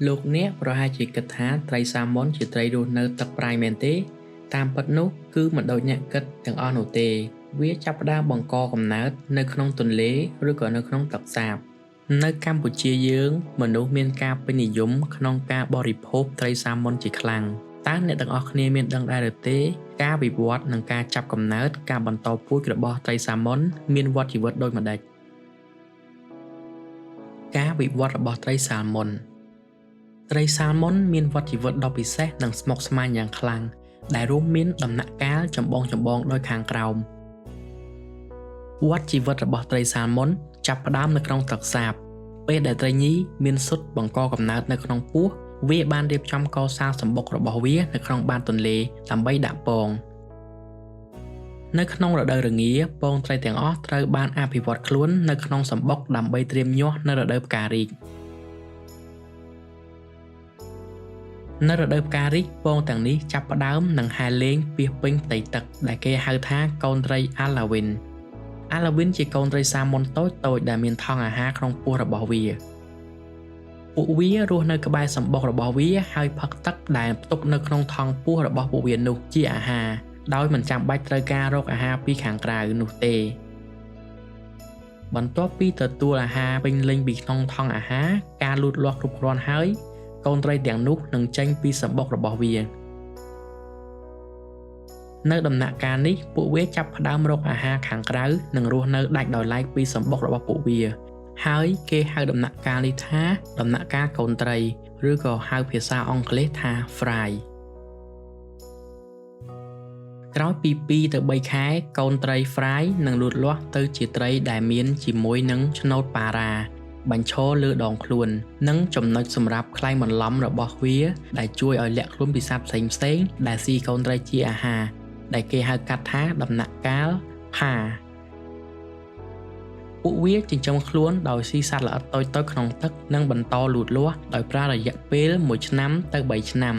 លោកអ្នកប្រហែលជាគិតថាត្រីសាម៉ុនជាត្រីរស់នៅទឹកប្រៃមែនទេតាមពិតនោះគឺមិនដូចអ្នកគិតទាំងអស់នោះទេវាចាប់ផ្ដើមបង្កកំណើតនៅក្នុងទន្លេឬក៏នៅក្នុងទឹកសាបនៅកម្ពុជាយើងមនុស្សមានការពេញនិយមក្នុងការបរិភោគត្រីសាម៉ុនជាខ្លាំងតើអ្នកទាំងអស់គ្នាមានដឹងដែរឬទេការវិវត្តនិងការចាប់កំណើតការបន្តពូជរបស់ត្រីសាម៉ុនមានវដ្តជីវិតដូចម្តេចការវិវត្តរបស់ត្រីសាម៉ុនត្រីសាម៉ុនមានវដ្តជីវិតដ៏ពិសេសនិងស្មុគស្មាញយ៉ាងខ្លាំងដែលរួមមានដំណាក់កាលចម្បងដោយខាងក្រោមវដ្តជីវិតរបស់ត្រីសាម៉ុនចាប់ផ្ដើមនៅក្នុងទឹកសាបពេលដែលត្រីញីមានស៊ុតបង្កកំណើតនៅក្នុងពោះវាបានរៀបចំកសាងសម្បុករបស់វានៅក្នុងបាតទន្លេដើម្បីដាក់ពងនៅក្នុងរដូវរងាពងត្រីទាំងអស់ត្រូវបានអភិវឌ្ឍខ្លួននៅក្នុងសម្បុកដើម្បីត្រៀមញាស់នៅរដូវផ្ការីកនៅរដូវផ្ការីកពងទាំងនេះចាប់ផ្ដើមនឹងហែលលេងពាសពេញផ្ទៃទឹកដែលគេហៅថាកូនត្រីអាឡាវិនជាកូនត្រីសាម៉ុនតូចដែលមានថង់អាហារក្នុងពោះរបស់វាពួកវារស់នៅក្បែរសម្បុករបស់វាហើយផឹកទឹកដែលផ្ទុកនៅក្នុងថង់ពោះរបស់ពួកវានោះជាអាហារដោយមិនចាំបាច់ត្រូវការរកអាហារពីខាងក្រៅនោះទេបន្ទាប់ពីទទួលអាហារពេញលេញពីក្នុងថង់អាហារការលូតលាស់គ្រប់គ្រាន់ហើយកូនត្រីទាំងនោះនឹងចេញពីសម្បុករបស់វានៅដំណាក់កាលនេះពួកវាចាប់ផ្ដើមរកអាហារខាងក្រៅនិងរស់នៅដាច់ដោយឡែកពីសម្បុករបស់ពួកវាហើយគេហៅដំណាក់កាលនេះថាដំណាក់កាលកូនត្រីឬក៏ហៅភាសាអង់គ្លេសថា fry ក្រោយពី2ទៅ3ខែកូនត្រី fry នឹងលូតលាស់ទៅជាត្រីដែលមានជាមួយនឹងឆ្នូតប៉ារ៉ាបញ្ឈរលើដងខ្លួននិងចំណុចសម្រាប់ខ្លែងបន្លំរបស់វាដែលជួយឲ្យលាក់ខ្លួនពីសត្វផ្សេងដែលស៊ីកូនត្រីជាអាហារដែលគេហៅកាត់ថាដំណាក់កាលផាពួកវាចិញ្ចឹមខ្លួនដោយស៊ីសត្វល្អិតតូចៗក្នុងទឹកនិងបន្តលូតលាស់ដោយប្រើរយៈពេល1ឆ្នាំទៅ3ឆ្នាំ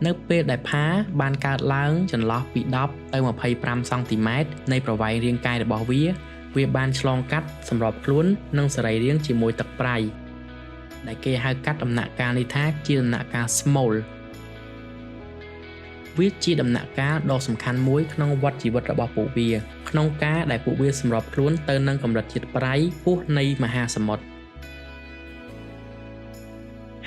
នៅពេលដែលផាបានកើតឡើងចន្លោះពី10ទៅ25សង់ទីម៉ែត្រនៃប្រវែងរាងកាយរបស់វាបានឆ្លងកាត់សម្របខ្លួននឹងសរីរាង្គជាមួយទឹកប្រៃដែលគេហៅកាត់ដំណាក់កាលនេះថាជាដំណាក់កាល small វាជាដំណាក់កាលដ៏សំខាន់មួយក្នុងវដ្តជីវិតរបស់ពួកវាក្នុងការដែលពួកវាសម្របខ្លួនទៅនឹងកម្រិតជាតិប្រៃហួសនៃមហាសមុទ្រ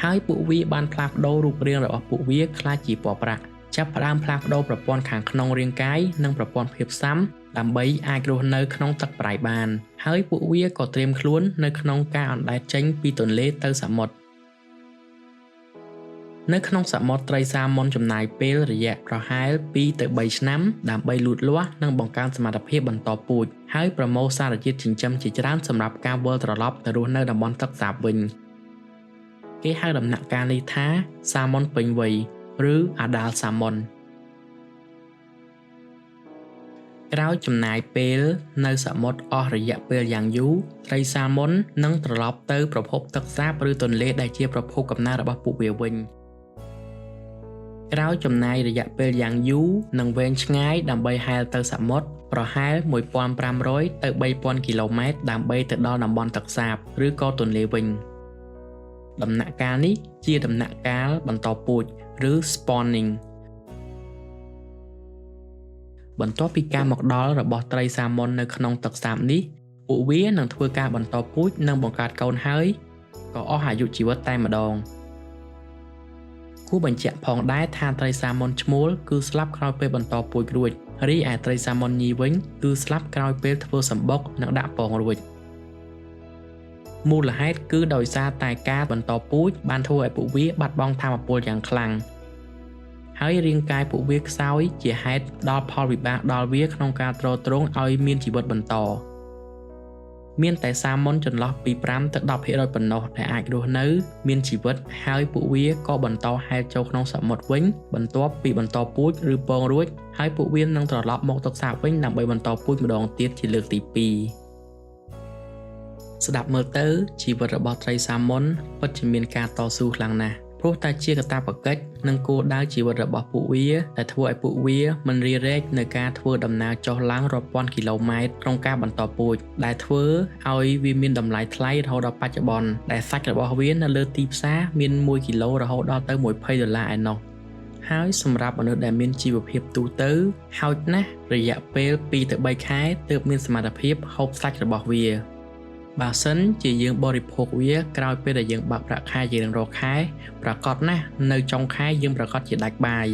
ហើយពួកវាបានផ្លាស់ប្ដូររូបរាងរបស់ពួកវាក្លាយជាពណ៌ប្រាក់ចាប់ផ្ដើមផ្លាស់ប្ដូរប្រព័ន្ធខាងក្នុងរាងកាយនិងប្រព័ន្ធភាពស៊ាំដើម្បីអាចរស់នៅក្នុងទឹកប្រៃបានហើយពួកវាក៏ត្រៀមខ្លួននៅក្នុងការអណ្ដែតចេញពីទន្លេទៅសមុទ្រនៅក្នុងសមុទ្រត្រីសាម៉ុនចំណាយពេលរយៈប្រហែល2ទៅ3ឆ្នាំដើម្បីលូតលាស់និងបង្កើនសមត្ថភាពបន្តពូជហើយប្រមូលសារជាតិចិញ្ចឹមជាច្រើនសម្រាប់ការវិលត្រឡប់ទៅរស់នៅតំបន់ទឹកសាបវិញគេហៅដំណាក់កាលនេះថាសាម៉ុនពេញវ័យឬ adult salmon ក្រោយចំណាយពេលនៅសមុទ្រអស់រយៈពេលយ៉ាងយូរត្រីសាម៉ុននឹងត្រឡប់ទៅប្រភពទឹកសាបឬទន្លេដែលជាប្រភពកំណើតរបស់ពួកវាវិញក្រោយចំណាយរយៈពេលយ៉ាងយូរនិងវែងឆ្ងាយដើម្បីហែលទៅសមុទ្រប្រហែល 1500 ទៅ 3000 គីឡូម៉ែត្រដើម្បីទៅដល់តំបន់ទឹកសាបឬក៏ទន្លេវិញដំណាក់កាលនេះជាដំណាក់កាលបន្តពូជឬ spawning បន្ទាប់ពីការមកដល់របស់ត្រីសាម៉ុននៅក្នុងទឹកសាបនេះពួកវានឹងធ្វើការបន្តពូជនិងបង្កើតកូនហើយក៏អស់អាយុជីវិតតែម្ដងគួរបញ្ជាក់ផងដែរថាត្រីសាម៉ុនឈ្មោលគឺស្លាប់ក្រោយពេលបន្តពូជរួចរីឯត្រីសាម៉ុនញីវិញគឺស្លាប់ក្រោយពេលធ្វើសម្បុកនិងដាក់ពងរួចមូលហេតុគឺដោយសារតែការបន្តពូជបានធ្វើឲ្យពួកវាបាត់បង់ថាមពលយ៉ាងខ្លាំងហើយរាងកាយពួកវាខ្សោយជាហេតុដល់ផលវិបាកដល់វាក្នុងការទ្រទ្រង់ឲ្យមានជីវិតបន្តមានតែសាម៉ុនចន្លោះពី5ទៅ10% ប៉ុណ្ណោះដែលអាចរស់នៅមានជីវិតហើយពួកវាក៏បន្តហែលចូលក្នុងសមុទ្រវិញបន្ទាប់ពីបន្តពូជឬពងរួចហើយពួកវានឹងត្រឡប់មកទឹកសាបវិញដើម្បីបន្តពូជម្ដងទៀតជាលើកទី2ស្ដាប់មើលទៅជីវិតរបស់ត្រីសាម៉ុនពិតជាមានការតស៊ូខ្លាំងណាស់ ព្រោះតែជាកាតព្វកិច្ចនិងគោលដៅជីវិតរបស់ពួកវាដែលធ្វើឲ្យពួកវាមិនរារែកនៅការធ្វើដំណើរចុះឡើងរាប់ពាន់គីឡូម៉ែត្រក្នុងការបន្តពូជដែលធ្វើឲ្យវាមានតម្លៃថ្លៃរហូតដល់បច្ចុប្បន្នដែលសាច់របស់វានៅលើទីផ្សារមាន1គីឡូរហូតដល់ទៅ$20ឯណោះហើយសម្រាប់មនុស្សដែលមានជីវភាពទូទៅហោចណាស់រយៈពេល2ទៅ3ខែទើបមានសមត្ថភាពហូបសាច់របស់វាបើសិនជាយើងបរិភោគវាក្រោយពេលដែលយើងបើកប្រាក់ខែជារៀងរាល់ខែប្រកាសណាស់នៅចុងខែយើងប្រកាសជាដាច់បាយ